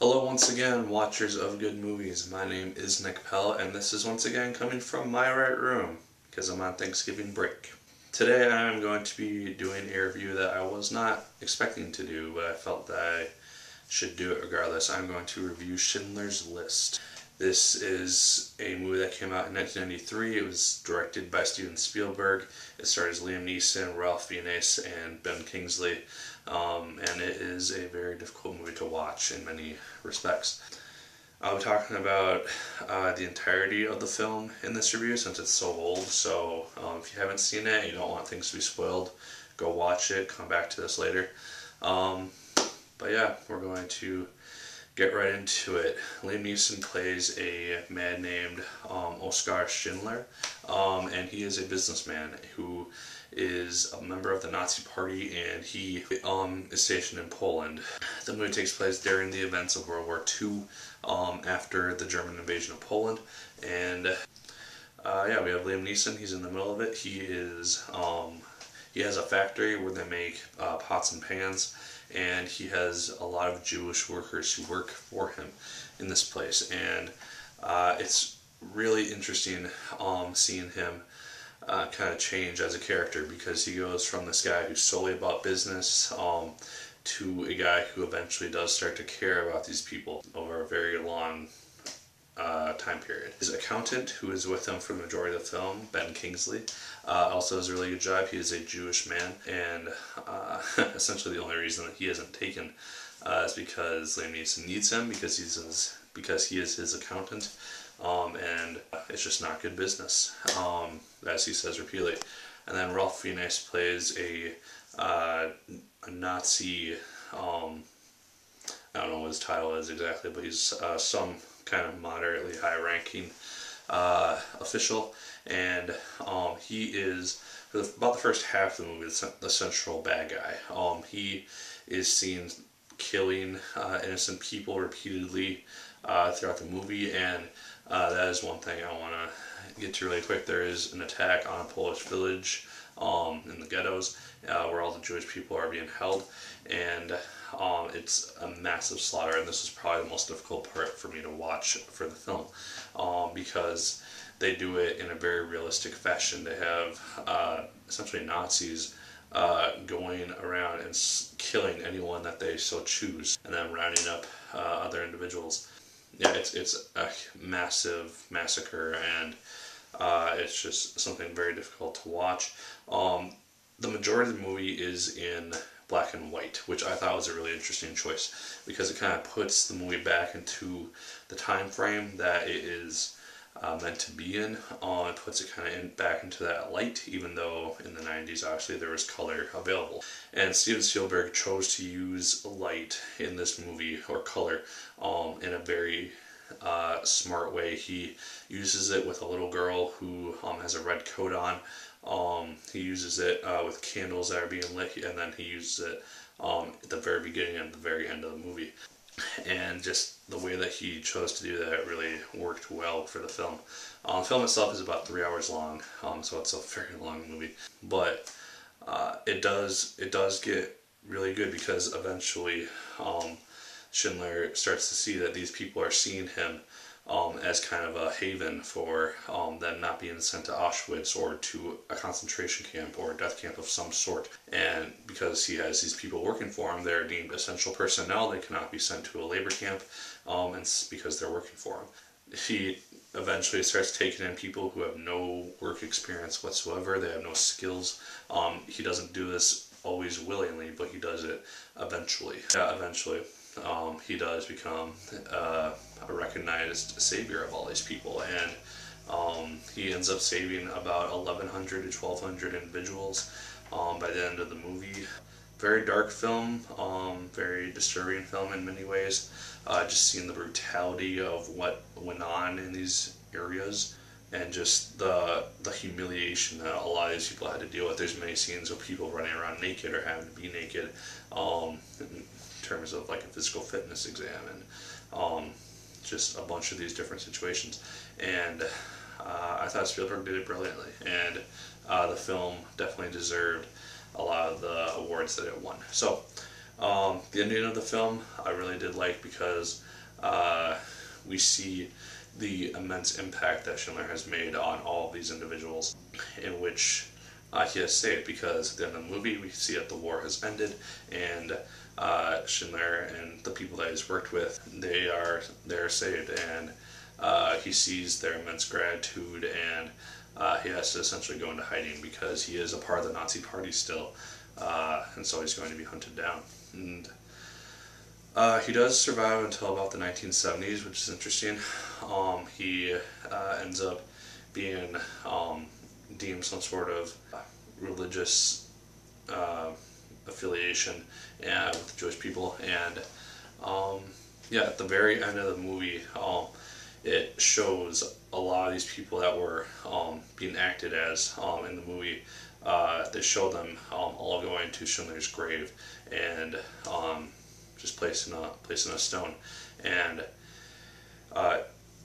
Hello once again, watchers of good movies. My name is Nick Pell, and this is once again coming from my right room, because I'm on Thanksgiving break. Today I'm going to be doing a review that I was not expecting to do, but I felt that I should do it regardless. I'm going to review Schindler's List. This is a movie that came out in 1993. It was directed by Steven Spielberg. It stars Liam Neeson, Ralph Fiennes, and Ben Kingsley. And it is a very difficult movie to watch in many respects. I'll be talking about the entirety of the film in this review since it's so old, so if you haven't seen it and you don't want things to be spoiled, go watch it, come back to this later. But yeah, we're going to get right into it. Liam Neeson plays a man named Oskar Schindler, and he is a businessman who is a member of the Nazi Party, and he is stationed in Poland. The movie takes place during the events of World War II, after the German invasion of Poland, and yeah, we have Liam Neeson. He's in the middle of it. He has a factory where they make pots and pans, and he has a lot of Jewish workers who work for him in this place, and it's really interesting seeing him kind of change as a character, because he goes from this guy who's solely about business to a guy who eventually does start to care about these people over a very long time period. His accountant, who is with him for the majority of the film, Ben Kingsley, also does a really good job. He is a Jewish man, and essentially the only reason that he isn't taken is because Liam Neeson needs him, because he is his accountant, and it's just not good business, as he says repeatedly. And then Ralph Fiennes plays a Nazi, I don't know what his title is exactly, but he's some kind of moderately high-ranking official, and he is, for about the first half of the movie, the central bad guy. He is seen killing innocent people repeatedly throughout the movie, and that is one thing I want to get to really quick. There is an attack on a Polish village in the ghettos where all the Jewish people are being held, and it's a massive slaughter, and this is probably the most difficult part for me to watch for the film, because they do it in a very realistic fashion. They have essentially Nazis going around and killing anyone that they so choose, and then rounding up other individuals. Yeah, it's a massive massacre, and it's just something very difficult to watch. The majority of the movie is in black and white, which I thought was a really interesting choice, because it kind of puts the movie back into the time frame that it is meant to be in. It puts it kind of back into that light, even though in the 90s obviously there was color available. And Steven Spielberg chose to use light in this movie, or color, in a very smart way. He uses it with a little girl who has a red coat on. He uses it with candles that are being lit, and then he uses it at the very beginning and the very end of the movie. And just the way that he chose to do that really worked well for the film. The film itself is about 3 hours long, so it's a very long movie. But it does get really good, because eventually Schindler starts to see that these people are seeing him as kind of a haven for them not being sent to Auschwitz or to a concentration camp or a death camp of some sort. And because he has these people working for him, they're deemed essential personnel. They cannot be sent to a labor camp, and it's because they're working for him. He eventually starts taking in people who have no work experience whatsoever. They have no skills. He doesn't do this always willingly, but he does it eventually. Yeah, eventually. He does become a recognized savior of all these people, and he ends up saving about 1,100 to 1,200 individuals by the end of the movie. Very dark film, very disturbing film in many ways. Just seeing the brutality of what went on in these areas, and just the humiliation that a lot of these people had to deal with. There's many scenes of people running around naked or having to be naked, in terms of like a physical fitness exam, and just a bunch of these different situations. And I thought Spielberg did it brilliantly, and the film definitely deserved a lot of the awards that it won. So the ending of the film I really did like, because we see the immense impact that Schindler has made on all of these individuals, in which he has saved, because at the end of the movie we see that the war has ended, and Schindler and the people that he's worked with, they're saved, and he sees their immense gratitude, and he has to essentially go into hiding because he is a part of the Nazi Party still, and so he's going to be hunted down. And he does survive until about the 1970s, which is interesting. He ends up being deemed some sort of religious affiliation with the Jewish people, and yeah, at the very end of the movie, it shows a lot of these people that were being acted as in the movie. They show them all going to Schindler's grave and just placing a stone, and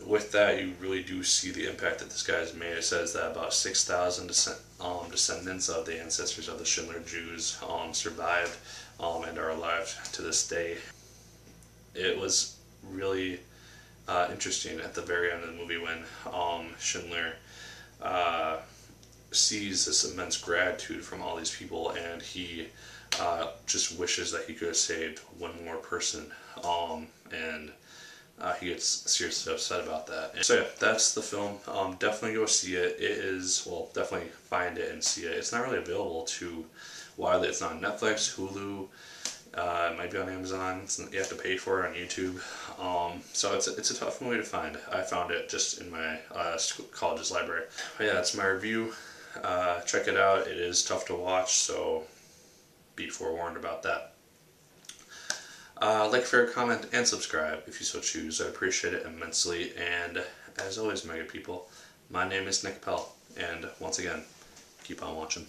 with that, you really do see the impact that this guy has made. It says that about 6,000 descendants of the ancestors of the Schindler Jews survived and are alive to this day. It was really interesting at the very end of the movie when Schindler sees this immense gratitude from all these people, and he just wishes that he could have saved one more person, and he gets seriously upset about that. And so yeah, that's the film. Definitely go see it. It is, well, definitely find it and see it. It's not really available too widely. It's not on Netflix, Hulu. It might be on Amazon. You have to pay for it on YouTube. So it's a tough movie to find. I found it just in my college's library. But yeah, that's my review. Check it out. It is tough to watch, so be forewarned about that. Like, favorite, comment, and subscribe if you so choose. I appreciate it immensely. And as always, mega people, my name is Nick Pell, and once again, keep on watching.